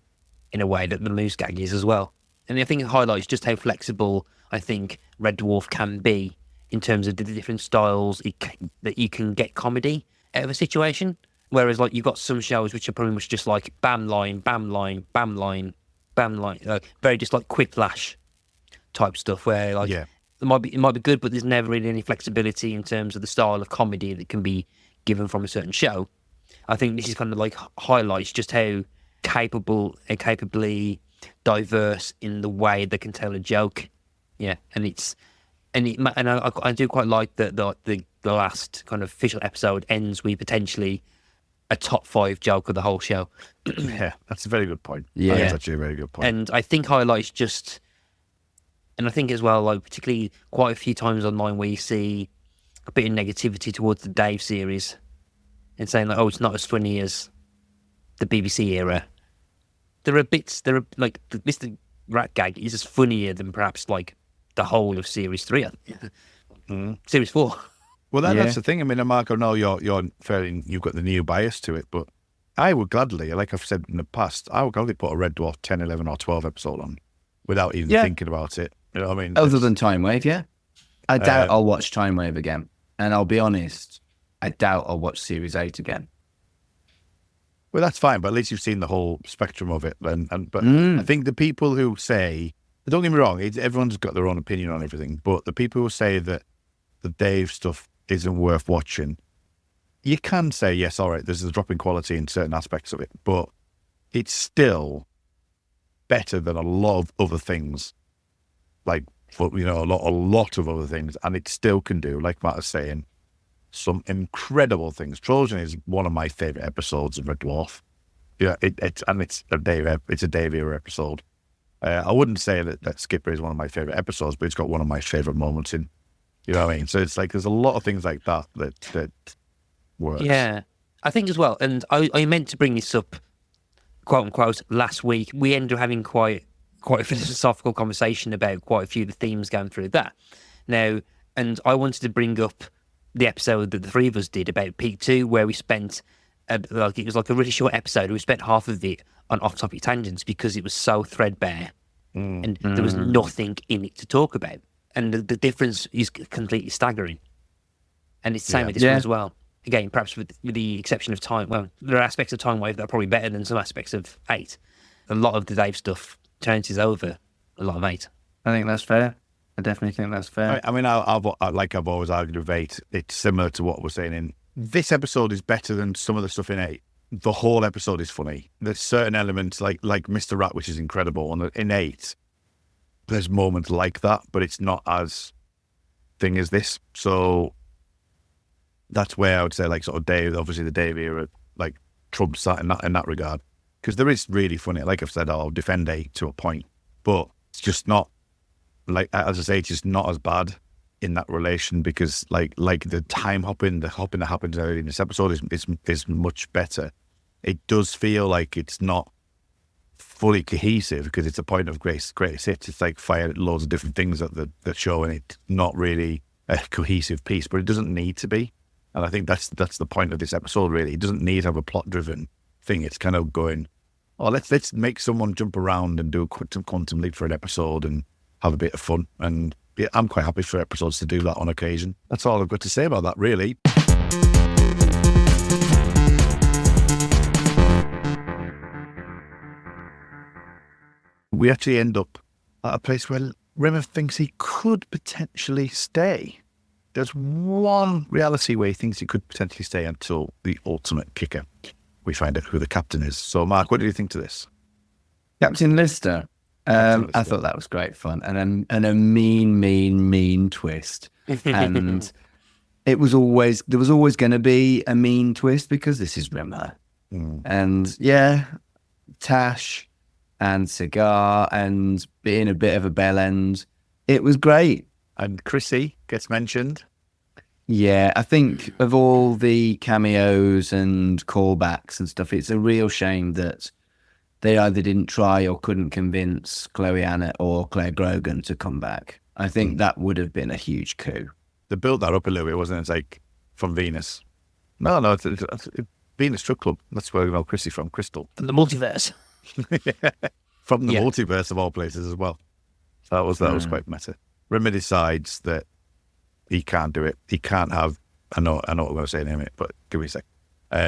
in a way that the Moose gag is as well. And I think it highlights just how flexible I think Red Dwarf can be in terms of the different styles that you can get comedy out of a situation. Whereas, like, you've got some shows which are pretty much just like bam line, bam line, bam line, bam line, very just like quiplash type stuff. Where like it might be good, but there's never really any flexibility in terms of the style of comedy that can be given from a certain show. I think this is kind of like highlights just how capably diverse in the way they can tell a joke. Yeah, and I do quite like that the last kind of official episode ends with potentially a top 5 joke of the whole show. Yeah, that's a very good point. Yeah. That's actually a very good point. And I think highlights just And I think as well, like particularly quite a few times online where you see a bit of negativity towards the Dave series and saying like, oh, it's not as funny as the BBC era. There are like the Mr. Rat Gag is as funnier than perhaps like the whole of Series 3, Series 4. Well, that's the thing. I mean, Mark, I know you're fairly, you've got the new bias to it, but I would gladly, like I've said in the past, I would gladly put a Red Dwarf 10, 11 or 12 episode on without even thinking about it. You know what I mean? Other than Time Wave, yeah. I doubt I'll watch Time Wave again. And I'll be honest, I doubt I'll watch Series 8 again. Well, that's fine, but at least you've seen the whole spectrum of it. But I think the people who say, don't get me wrong, everyone's got their own opinion on everything, but the people who say that the Dave stuff isn't worth watching, you can say, yes, all right, there's a drop in quality in certain aspects of it, but it's still better than a lot of other things, like, a lot of other things, and it still can do, like Matt is saying, some incredible things. Trojan is one of my favourite episodes of Red Dwarf. Yeah, it's a Dave era episode. I wouldn't say that Skipper is one of my favourite episodes, but it's got one of my favourite moments in. You know what I mean? So it's like there's a lot of things like that works. Yeah, I think as well. And I meant to bring this up, quote unquote, last week. We ended up having quite a philosophical conversation about quite a few of the themes going through that. Now, and I wanted to bring up the episode that the three of us did about Peak 2, where we spent, it was like a really short episode. We spent half of it on off-topic tangents because it was so threadbare and there was nothing in it to talk about. And the difference is completely staggering. And it's the same with this one as well. Again, perhaps with the exception of Time. Well, there are aspects of Time Wave that are probably better than some aspects of 8. A lot of the Dave stuff turns over a lot of 8. I think that's fair. I definitely think that's fair. I mean, I've always argued with 8, it's similar to what we're saying in this episode is better than some of the stuff in 8. The whole episode is funny. There's certain elements like Mr. Rat, which is incredible. And in 8, there's moments like that, but it's not as thing as this. So that's where I would say, like, sort of Dave, obviously the Dave era, like, trumps that in that regard. Because there is really funny. Like I've said, I'll defend 8 to a point, but it's just not, like, as I say, it's just not as bad in that relation because, like the time hopping that happens early in this episode is much better. It does feel like it's not fully cohesive because it's a point of greatest hits. It's like fire loads of different things at the show, and it's not really a cohesive piece, but it doesn't need to be. And I think that's the point of this episode. Really, it doesn't need to have a plot-driven thing. It's kind of going, oh, let's make someone jump around and do a quantum leap for an episode and have a bit of fun. And yeah, I'm quite happy for episodes to do that on occasion. That's all I've got to say about that, really. We actually end up at a place where Rimmer thinks he could potentially stay. There's one reality where he thinks he could potentially stay until the ultimate kicker. We find out who the captain is. So, Mark, what do you think to this? Captain Lister. I thought that was great fun and a mean twist. And there was always going to be a mean twist because this is Rimmer. And yeah, Tash and Cigar and being a bit of a bell end. It was great. And Chrissy gets mentioned. Yeah, I think of all the cameos and callbacks and stuff, it's a real shame that they either didn't try or couldn't convince Chloe Annett or Claire Grogan to come back. I think that would have been a huge coup. They built that up a little bit, wasn't it? It's like from Venus. No, it's Venus Strip Club. That's where we know Chrissy from, Crystal. From the multiverse. From the multiverse of all places as well. So that was quite meta. Rimmer decides that he can't do it. He can't have. I know what I'm going to say in a minute, but give me a sec.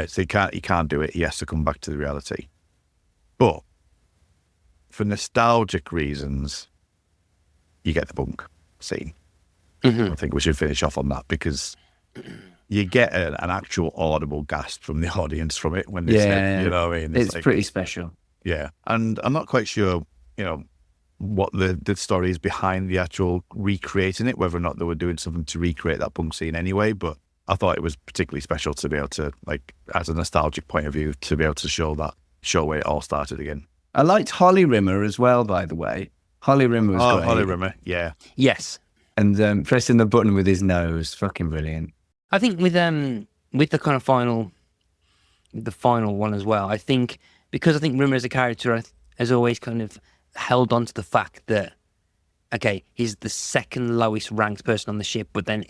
So he can't do it. He has to come back to the reality. But for nostalgic reasons, you get the bunk scene. I think we should finish off on that because you get an actual audible gasp from the audience from it when they say, you know what I mean? It's like, pretty special. Yeah. And I'm not quite sure, what the story is behind the actual recreating it, whether or not they were doing something to recreate that bunk scene anyway, but I thought it was particularly special to be able to, like, as a nostalgic point of view, to be able to show where it all started again. I liked Holly Rimmer as well, by the way. Holly Rimmer was great. Holly Rimmer, yeah. Yes. And pressing the button with his nose, fucking brilliant. I think with the kind of final one as well, I think because I think Rimmer as a character has always kind of held on to the fact that, okay, he's the second lowest ranked person on the ship, but then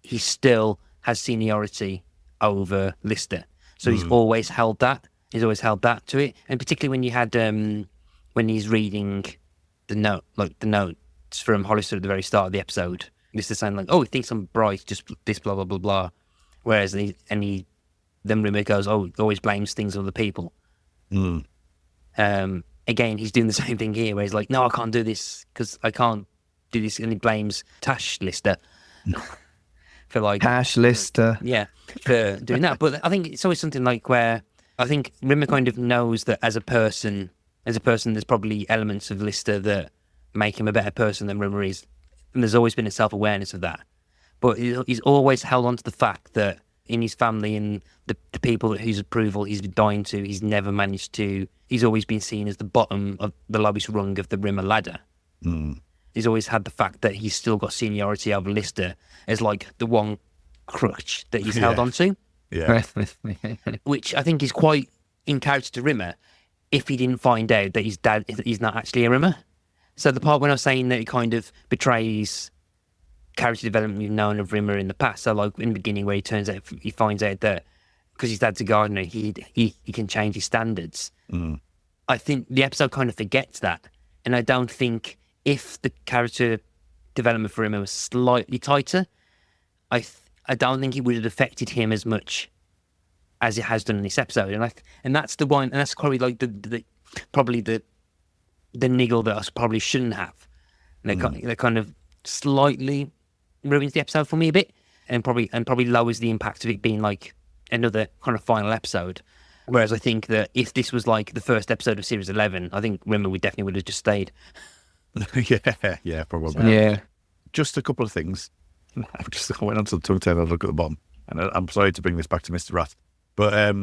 he still has seniority over Lister. So he's always held that. He's always held that to it. And particularly when you had, when he's reading the notes from Hollister at the very start of the episode, Lister saying like, oh, he thinks I'm bright, just this, blah, blah, blah, blah. Whereas then Rimmer goes, oh, he always blames things on other people. Again, he's doing the same thing here, where he's like, no, I can't do this because I can't do this. And he blames Tash Lister for like... Tash Lister. Yeah, for doing that. But I think it's always something like where I think Rimmer kind of knows that as a person, there's probably elements of Lister that make him a better person than Rimmer is. And there's always been a self-awareness of that. But he's always held on to the fact that in his family and the people whose approval he's dying to, he's always been seen as the bottom of the lowest rung of the Rimmer ladder. He's always had the fact that he's still got seniority over Lister as like the one crutch that he's held on to. Yeah. Which I think is quite in character to Rimmer if he didn't find out that his dad, he's not actually a Rimmer. So the part when I was saying that it kind of betrays character development we've known of Rimmer in the past. So like in the beginning where he finds out that because his dad's a gardener, he can change his standards. I think the episode kind of forgets that. And I don't think if the character development for Rimmer was slightly tighter, I don't think it would have affected him as much as it has done in this episode. And that's the one, and that's probably like the niggle that I probably shouldn't have. And they kind of slightly ruins the episode for me a bit, and probably lowers the impact of it being like another kind of final episode. Whereas I think that if this was like the first episode of Series 11, I think Rimmer would have just stayed. yeah, probably. Yeah. Just a couple of things. I went on to the tongue tail and look at the bottom. And I'm sorry to bring this back to Mr. Rat. But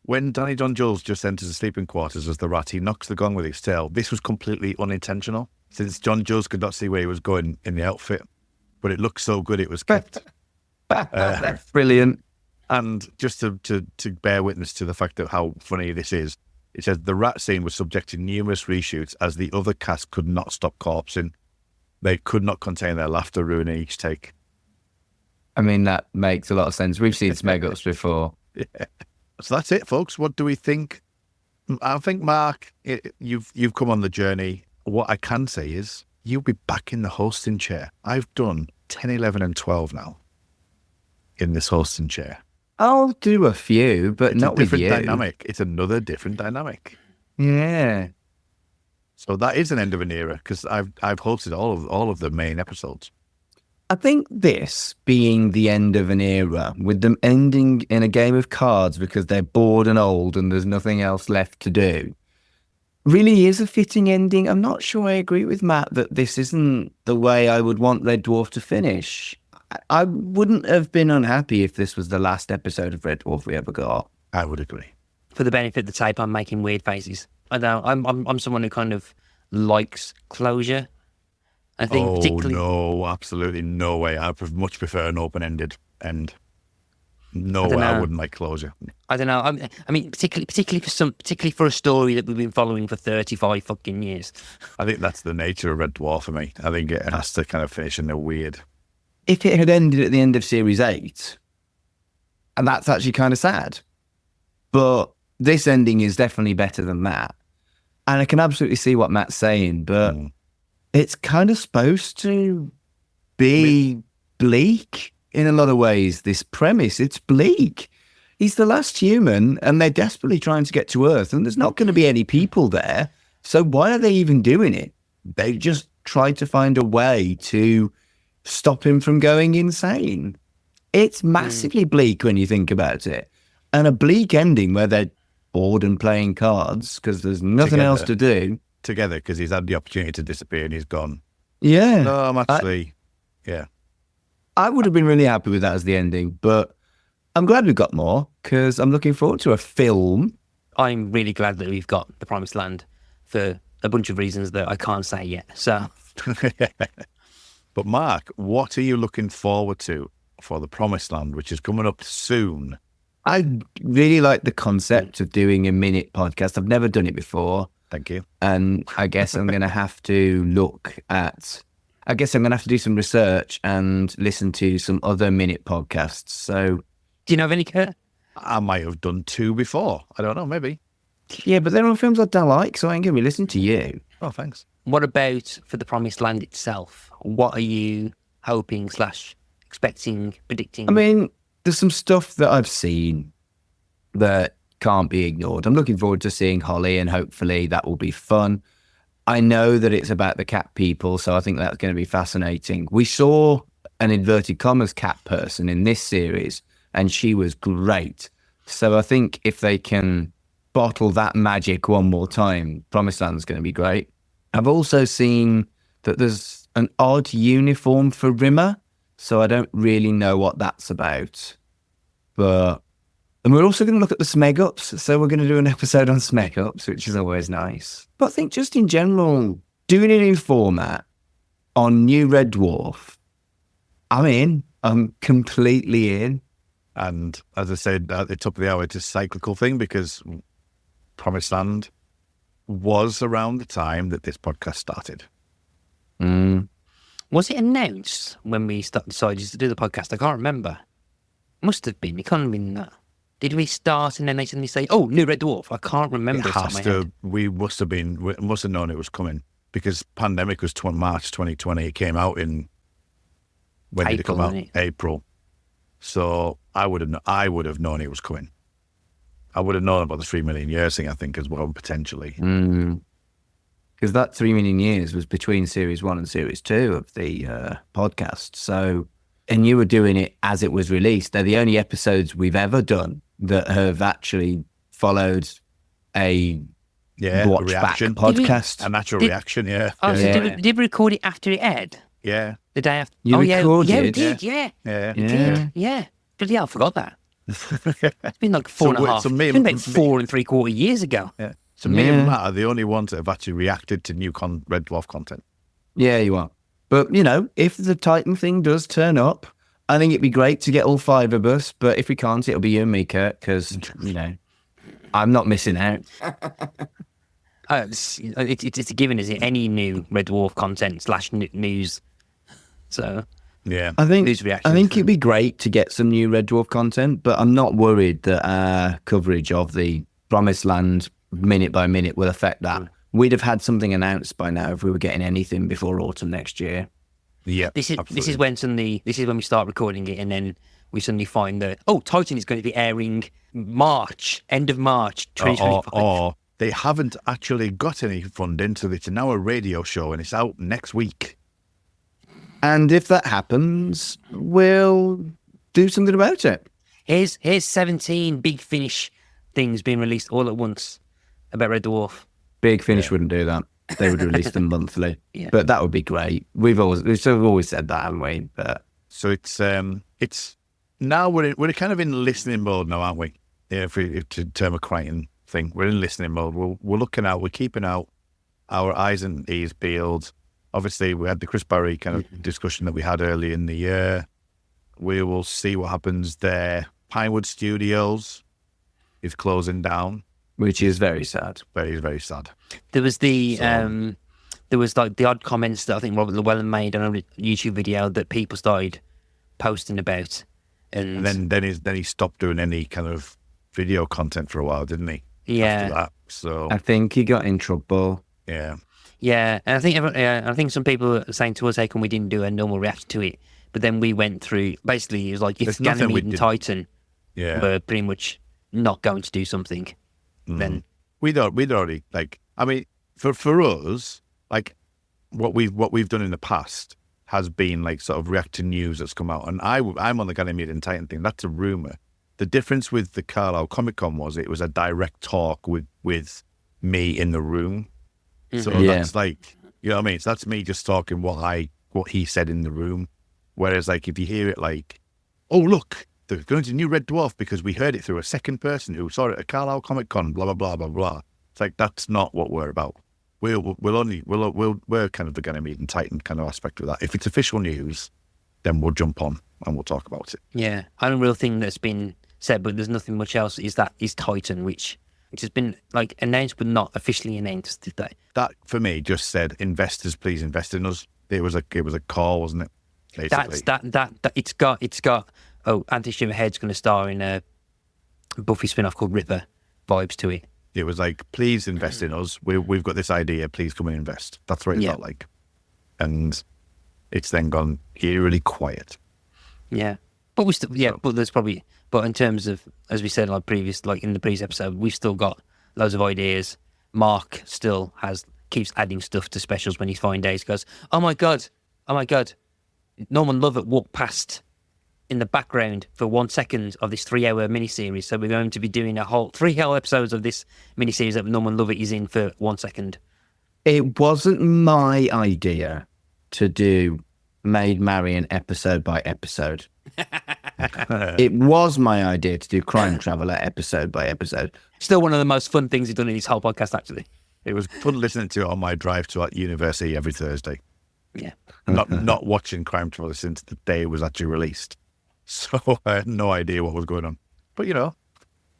when Danny John Jules just enters the sleeping quarters as the rat, he knocks the gong with his tail. This was completely unintentional, since John Jules could not see where he was going in the outfit. But it looked so good it was kept. That's brilliant. And just to bear witness to the fact that how funny this is, it says the rat scene was subject to numerous reshoots as the other cast could not stop corpsing. They could not contain their laughter, ruining each take. I mean, that makes a lot of sense. We've seen Smeg-ups before. Yeah. So that's it, folks. What do we think? I think, Mark, you've come on the journey. What I can say is you'll be back in the hosting chair. I've done 10, 11 and 12 now in this hosting chair. I'll do a few, but It's not a with different you. dynamic. It's another different dynamic. Yeah. So that is an end of an era because I've hosted all of the main episodes. I think this being the end of an era, with them ending in a game of cards because they're bored and old and there's nothing else left to do, really is a fitting ending. I'm not sure I agree with Matt that this isn't the way I would want Red Dwarf to finish. I wouldn't have been unhappy if this was the last episode of Red Dwarf we ever got. I would agree. For the benefit of the tape, I'm making weird faces. I know I'm someone who kind of likes closure. I think particularly. No, absolutely no way. I much prefer an open-ended end. No way, I wouldn't like closure. I don't know. I mean, particularly for a story that we've been following for 35 fucking years. I think that's the nature of Red Dwarf for me. I think it has to kind of finish in a weird. If it had ended at the end of Series 8, and that's actually kind of sad, but this ending is definitely better than that. And I can absolutely see what Matt's saying, but it's kind of supposed to be bleak in a lot of ways. This premise, it's bleak. He's the last human and they're desperately trying to get to Earth and there's not going to be any people there. So why are they even doing it? They just tried to find a way to stop him from going insane. It's massively bleak when you think about it. And a bleak ending where they're bored and playing cards because there's nothing else to do. Together because he's had the opportunity to disappear and he's gone. Yeah. No, I'm actually, yeah. I would have been really happy with that as the ending, but I'm glad we got more because I'm looking forward to a film. I'm really glad that we've got The Promised Land for a bunch of reasons that I can't say yet. So, But Mark, what are you looking forward to for the Promised Land, which is coming up soon? I really like the concept of doing a minute podcast. I've never done it before. Thank you. And I guess I'm going to have to do some research and listen to some other minute podcasts. So, do you know of any, Kurt? I might have done 2 before. I don't know, maybe. yeah, but they're on films I don't like, so I ain't going to be listening to you. Oh, thanks. What about for the Promised Land itself? What are you hoping / expecting, predicting? I mean, there's some stuff that I've seen that can't be ignored. I'm looking forward to seeing Holly, and hopefully that will be fun. I know that it's about the cat people, so I think that's going to be fascinating. We saw an inverted commas cat person in this series, and she was great. So I think if they can bottle that magic one more time, Promised Land's going to be great. I've also seen that there's an odd uniform for Rimmer, so I don't really know what that's about. And we're also going to look at the Smeg Ups, so we're going to do an episode on Smeg Ups, which is always nice. But I think just in general, doing a new format on New Red Dwarf, I'm in. I'm completely in. And as I said at the top of the hour, it's a cyclical thing because Promised Land was around the time that this podcast started. Was it announced when we decided to do the podcast? I can't remember. Must have been. It can't have been that. Did we start and then they suddenly say, "Oh, New Red Dwarf"? I can't remember. It has to. We must have known it was coming because pandemic was March 2020. It came out in when did it come out? April. So I would have known it was coming. I would have known about the 3 million years thing, I think, as well, potentially. Because that 3 million years was between series 1 and series 2 of the podcast. So, and you were doing it as it was released. They're the only episodes we've ever done that have actually followed a watch back podcast. A natural reaction, yeah. Oh, yeah. So did we record it after it aired? Yeah. The day after? You recorded? Yeah, we did, yeah. Yeah. We did, yeah. Bloody hell, I forgot that. It's been like 4.5. It's been about 4 3/4 years ago. Yeah. So me and Matt are the only ones that have actually reacted to new Red Dwarf content. Yeah, you are. But, you know, if the Titan thing does turn up, I think it'd be great to get all 5 of us. But if we can't, it'll be you and me, Kurt, because, you know, I'm not missing out. It's a given, is it? Any new Red Dwarf content / news. So, yeah. I think news reactions. it'd be great to get some new Red Dwarf content, but I'm not worried that our coverage of the Promised Land minute by minute will affect that. We'd have had something announced by now if we were getting anything before autumn next year. Yeah, this is when we start recording it, and then we suddenly find that Titan is going to be airing end of March 2025. Or they haven't actually got any funding, so it's now a radio show and it's out next week. And if that happens, we'll do something about it. Here's 17 Big Finish things being released all at once about Red Dwarf. Big Finish wouldn't do that. They would release them monthly. Yeah. But that would be great. We've always said that, haven't we? But so it's now we're kind of in listening mode now, aren't we? Yeah, if to term a Crichton thing, we're in listening mode. We're looking out. We're keeping out our eyes and ears peeled. Obviously, we had the Chris Barry kind of discussion that we had early in the year. We will see what happens there. Pinewood Studios is closing down, which is very sad. Very, very sad. There was there was like the odd comments that I think Robert Llewellyn made on a YouTube video that people started posting about, and then he stopped doing any kind of video content for a while, didn't he? Yeah. After that, so I think he got in trouble. Yeah. Yeah, and I think some people are saying to us, "How come we didn't do a normal reaction to it?" But then we went through. Basically, it was like if Ganymede and Titan were pretty much not going to do something, then we'd already like. I mean, for us, like what we've done in the past has been like sort of react to news that's come out, and I'm on the Ganymede and Titan thing. That's a rumor. The difference with the Carlisle Comic Con was it was a direct talk with me in the room. So that's like, you know what I mean? So that's me just talking what he said in the room. Whereas like if you hear it like, oh look, they're going to New Red Dwarf because we heard it through a second person who saw it at Carlisle Comic Con, blah blah blah blah blah. It's like that's not what we're about. we're kind of the Ganymede and Titan kind of aspect of that. If it's official news, then we'll jump on and we'll talk about it. Yeah, I don't really think that's been said, but there's nothing much else. Is Titan, which has been like announced but not officially announced today. That for me just said, investors, please invest in us. It was a call, wasn't it? Basically. It's got Anthony Shimmerhead's going to star in a Buffy spin-off called Ripper vibes to it. It was like, please invest in us. We've got this idea. Please come and invest. That's what it felt like. And it's then gone eerily quiet. Yeah, but we still but there's probably in terms of, as we said in the previous episode, we've still got loads of ideas. Mark still keeps adding stuff to specials when he finds days. Goes, oh my god, Norman Lovett walked past in the background for 1 second of this 3-hour miniseries. So we're going to be doing a whole 3-hour episodes of this miniseries that Norman Lovett is in for 1 second. It wasn't my idea to do Maid Marian episode by episode. It was my idea to do Crime Traveller episode by episode. Still one of the most fun things he's done in his whole podcast, actually. It was fun listening to it on my drive to university every Thursday. Yeah. Not watching Crime Traveller since the day it was actually released. So I had no idea what was going on. But,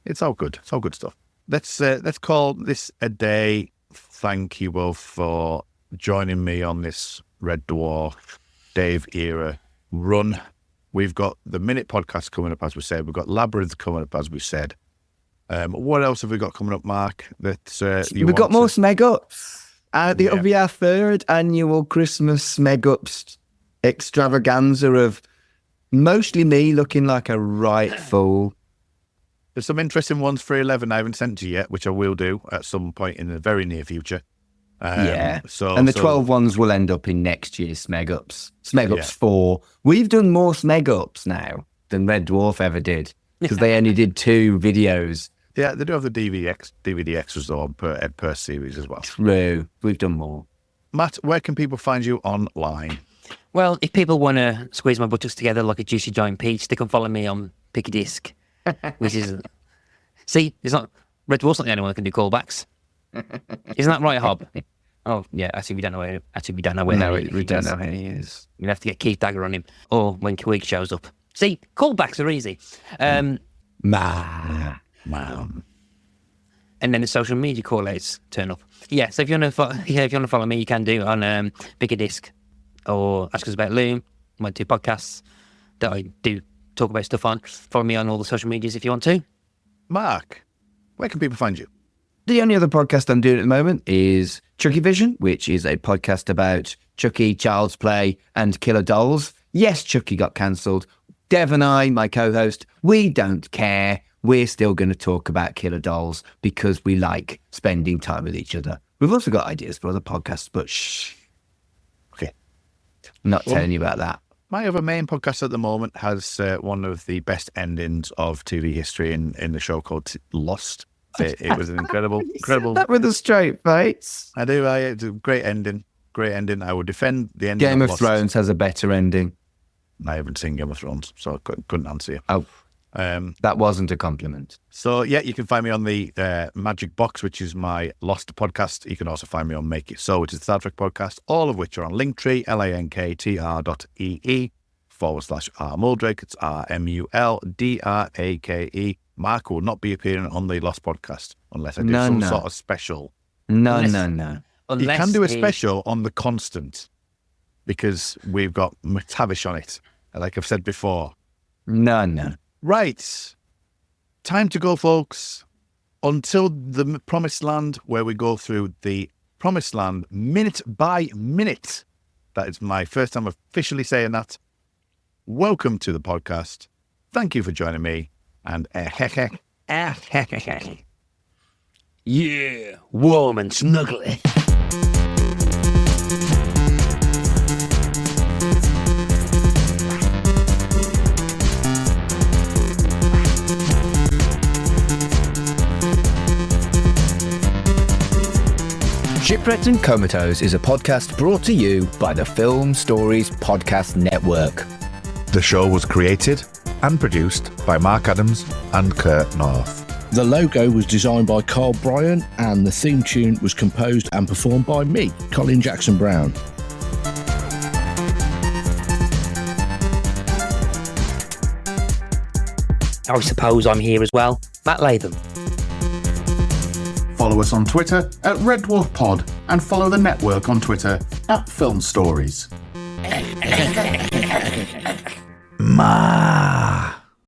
it's all good. It's all good stuff. Let's call this a day. Thank you both for joining me on this Red Dwarf Dave era run. We've got the Minute podcast coming up, as we said. We've got Labyrinth coming up, as we said. What else have we got coming up, Mark? We've got more Smeg Ups. It'll be our 3rd annual Christmas Smeg Ups extravaganza of mostly me looking like a right fool. There's some interesting ones for 11 I haven't sent to you yet, which I will do at some point in the very near future. And the 12 ones will end up in next year's Smeg Ups. Smeg Ups 4. We've done more Smeg Ups now than Red Dwarf ever did, because they only did 2 videos. Yeah, they do have the DVD extras though per series as well. True. We've done more. Matt, where can people find you online? Well, if people want to squeeze my buttocks together like a juicy giant peach, they can follow me on Pick a Disc, which is... See, it's not... Red Dwarf's not the only one that can do callbacks. Isn't that right, Hob? Oh, yeah, actually, we don't know where... we don't know where we don't know who he is. We're going to have to get Keith Dagger on him, or when Kuwait shows up. See, callbacks are easy. And then the social media call-outs turn up. Yeah, so if you want to follow me, you can do on Pick a Disc or Ask Us About Loom, my 2 podcasts that I do talk about stuff on. Follow me on all the social medias if you want to. Mark, where can people find you? The only other podcast I'm doing at the moment is Chucky Vision, which is a podcast about Chucky, Child's Play, and Killer Dolls. Yes, Chucky got cancelled. Dev and I, my co-host, we don't care. We're still going to talk about Killer Dolls because we like spending time with each other. We've also got ideas for other podcasts, but shh. Okay. Not telling you about that. My other main podcast at the moment has one of the best endings of TV history in the show called Lost. It was an incredible. That with a straight face. I do. It's a great ending. I would defend the ending. Game of Lost. Thrones has a better ending. I haven't seen Game of Thrones, so I couldn't answer you. Oh, that wasn't a compliment. So, yeah, you can find me on the Magic Box, which is my Lost podcast. You can also find me on Make It So, which is the Star Trek podcast, all of which are on Linktree, linktr.ee/R Muldrake. It's RMULDRAKE. Mark will not be appearing on the Lost podcast unless I do some sort of special. No. You can do a special on The Constant because we've got McTavish on it, like I've said before. No. Right. Time to go, folks. Until the Promised Land, where we go through the Promised Land minute by minute. That is my first time officially saying that. Welcome to the podcast. Thank you for joining me. And yeah, warm and snuggly. Shipwrecked and Comatose is a podcast brought to you by the Film Stories Podcast Network. The show was created and produced by Mark Adams and Kurt North. The logo was designed by Carl Bryan, and the theme tune was composed and performed by me, Colin Jackson Brown. I suppose I'm here as well. Matt Latham. Follow us on Twitter at Red Dwarf Pod and follow the network on Twitter at Film Stories. Ma.